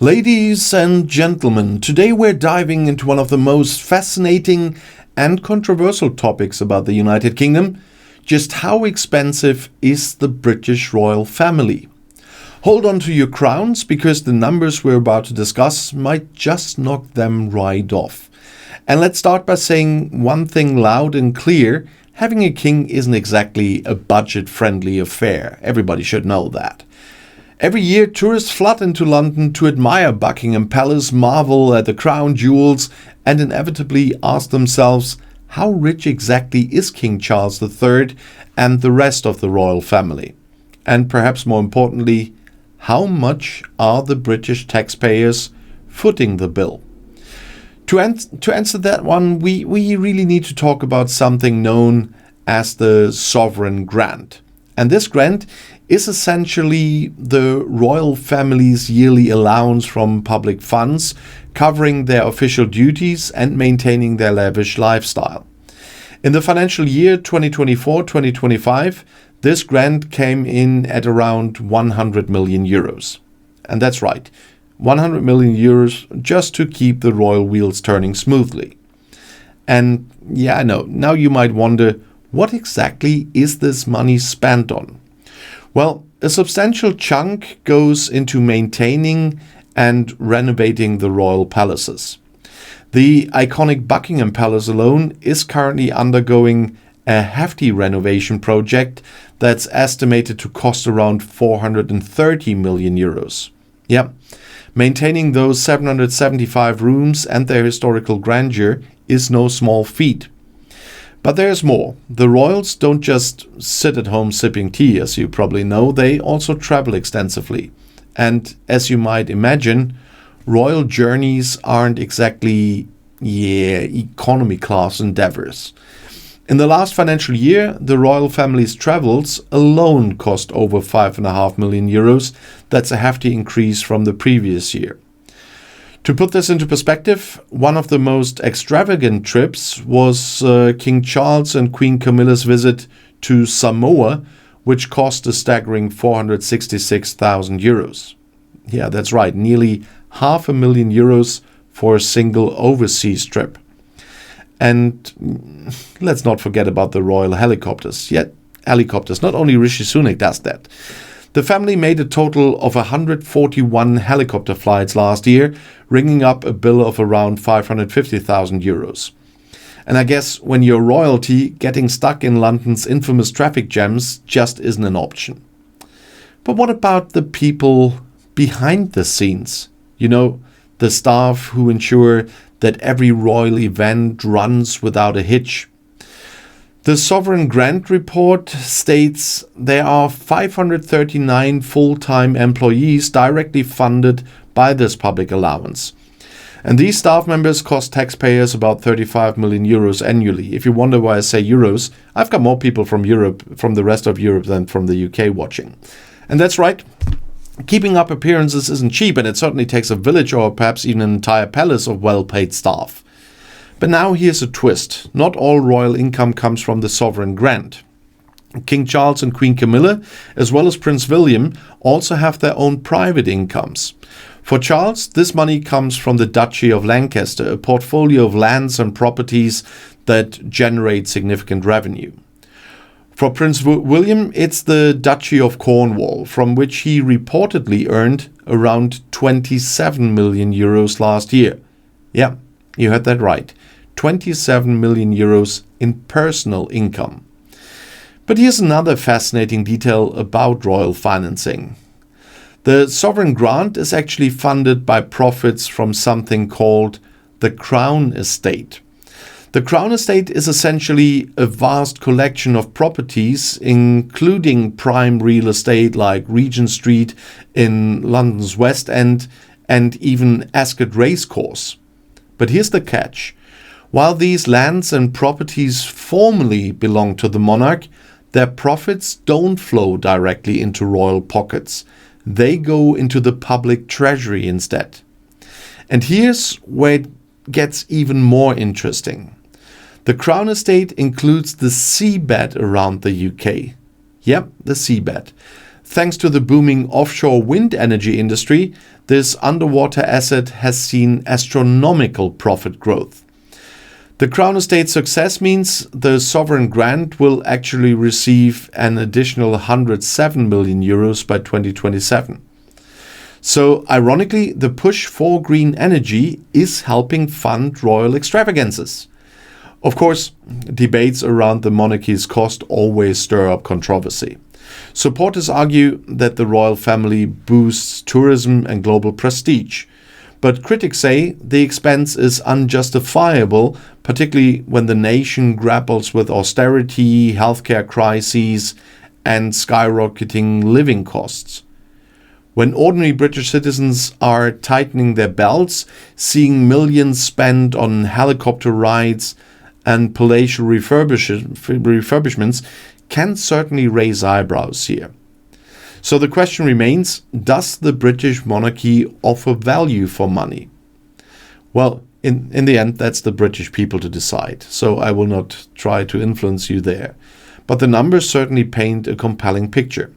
Ladies and gentlemen, today we're diving into one of the most fascinating and controversial topics about the United Kingdom. Just how expensive is the British royal family? Hold on to your crowns because the numbers we're about to discuss might just knock them right off. And let's start by saying one thing loud and clear. Having a king isn't exactly a budget-friendly affair. Everybody should know that. Every year, tourists flood into London to admire Buckingham Palace, marvel at the crown jewels, and inevitably ask themselves, how rich exactly is King Charles III and the rest of the royal family? And perhaps more importantly, how much are the British taxpayers footing the bill? To answer that one, we really need to talk about something known as the sovereign grant. And this grant is essentially the royal family's yearly allowance from public funds, covering their official duties and maintaining their lavish lifestyle. In the financial year 2024-2025, this grant came in at around 100 million euros. And that's right, 100 million euros just to keep the royal wheels turning smoothly. And yeah, I know, now you might wonder, what exactly is this money spent on? Well, a substantial chunk goes into maintaining and renovating the royal palaces. The iconic Buckingham Palace alone is currently undergoing a hefty renovation project that's estimated to cost around 430 million euros. Yeah, maintaining those 775 rooms and their historical grandeur is no small feat. But there's more. The royals don't just sit at home sipping tea, as you probably know, they also travel extensively. And as you might imagine, royal journeys aren't exactly, economy class endeavors. In the last financial year, the royal family's travels alone cost over 5.5 million euros. That's a hefty increase from the previous year. To put this into perspective, one of the most extravagant trips was King Charles and Queen Camilla's visit to Samoa, which cost a staggering 466,000 euros. Yeah, that's right, nearly €500,000 euros for a single overseas trip. And let's not forget about the royal helicopters. Yet, helicopters, not only Rishi Sunak does that. The family made a total of 141 helicopter flights last year, ringing up a bill of around 550,000 euros. And I guess when you're royalty, getting stuck in London's infamous traffic jams just isn't an option. But what about the people behind the scenes? You know, the staff who ensure that every royal event runs without a hitch. The Sovereign Grant Report states there are 539 full-time employees directly funded by this public allowance. And these staff members cost taxpayers about 35 million euros annually. If you wonder why I say euros, I've got more people from the rest of Europe than from the UK watching. And that's right. Keeping up appearances isn't cheap, and it certainly takes a village or perhaps even an entire palace of well-paid staff. But now here's a twist. Not all royal income comes from the sovereign grant. King Charles and Queen Camilla, as well as Prince William, also have their own private incomes. For Charles, this money comes from the Duchy of Lancaster, a portfolio of lands and properties that generate significant revenue. For Prince William, it's the Duchy of Cornwall, from which he reportedly earned around 27 million euros last year. Yeah, you heard that right. 27 million euros in personal income. But here's another fascinating detail about royal financing. The sovereign grant is actually funded by profits from something called the Crown Estate. The Crown Estate is essentially a vast collection of properties, including prime real estate like Regent Street in London's West End and even Ascot Racecourse. But here's the catch. While these lands and properties formally belong to the monarch, their profits don't flow directly into royal pockets. They go into the public treasury instead. And here's where it gets even more interesting. The Crown Estate includes the seabed around the UK. Yep, the seabed. Thanks to the booming offshore wind energy industry, this underwater asset has seen astronomical profit growth. The Crown Estate's success means the sovereign grant will actually receive an additional 107 million euros by 2027. So, ironically, the push for green energy is helping fund royal extravagances. Of course, debates around the monarchy's cost always stir up controversy. Supporters argue that the royal family boosts tourism and global prestige. But critics say the expense is unjustifiable, particularly when the nation grapples with austerity, healthcare crises, and skyrocketing living costs. When ordinary British citizens are tightening their belts, seeing millions spent on helicopter rides and palatial refurbishments can certainly raise eyebrows here. So the question remains, does the British monarchy offer value for money? Well, in the end, that's the British people to decide, so I will not try to influence you there. But the numbers certainly paint a compelling picture.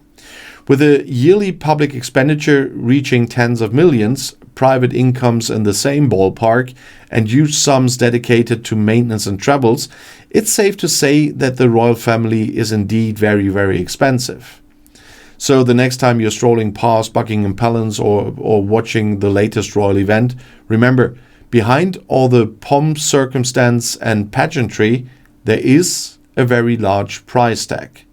With a yearly public expenditure reaching tens of millions, private incomes in the same ballpark, and huge sums dedicated to maintenance and travels, it's safe to say that the royal family is indeed very, very expensive. So the next time you're strolling past Buckingham Palace or watching the latest royal event, remember, behind all the pomp, circumstance and pageantry, there is a very large price tag.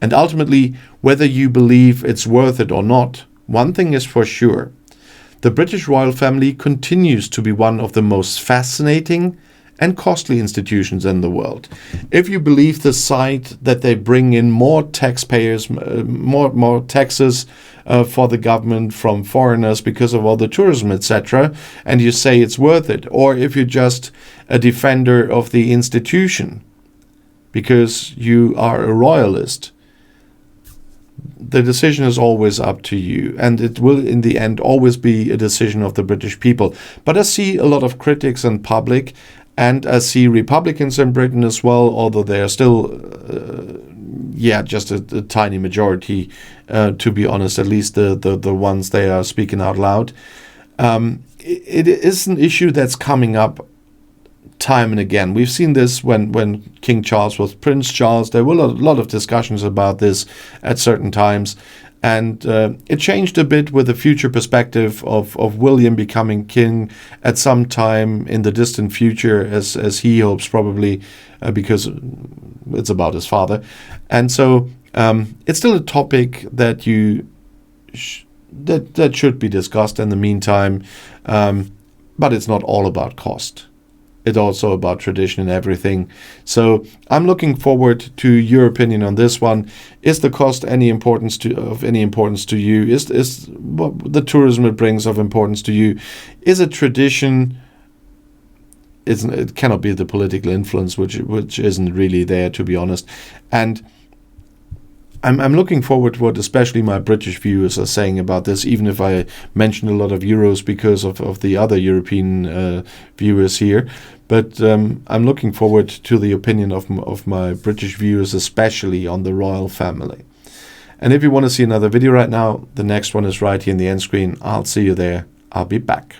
And ultimately, whether you believe it's worth it or not, one thing is for sure. The British royal family continues to be one of the most fascinating and costly institutions in the world. If you believe the side that they bring in more taxpayers, more taxes for the government from foreigners because of all the tourism, etc., and you say it's worth it, or if you're just a defender of the institution because you are a royalist, the decision is always up to you, and it will in the end always be a decision of the British people. But I see a lot of critics in public, and I see Republicans in Britain as well, although they are still just a tiny majority, to be honest, at least the ones they are speaking out loud. It is an issue that's coming up time and again. We've seen this when King Charles was Prince Charles. There were a lot of discussions about this at certain times, and it changed a bit with the future perspective of William becoming king at some time in the distant future, as he hopes, probably because it's about his father. And so it's still a topic that that should be discussed in the meantime, but it's not all about cost. It's also about tradition and everything. So I'm looking forward to your opinion on this one. Is the cost of any importance to you? Is what the tourism it brings of importance to you? Is it tradition? It cannot be the political influence, which isn't really there, to be honest. And I'm looking forward to what especially my British viewers are saying about this, even if I mentioned a lot of Euros because of the other European viewers here. But I'm looking forward to the opinion of my British viewers, especially on the royal family. And if you want to see another video right now, the next one is right here in the end screen. I'll see you there. I'll be back.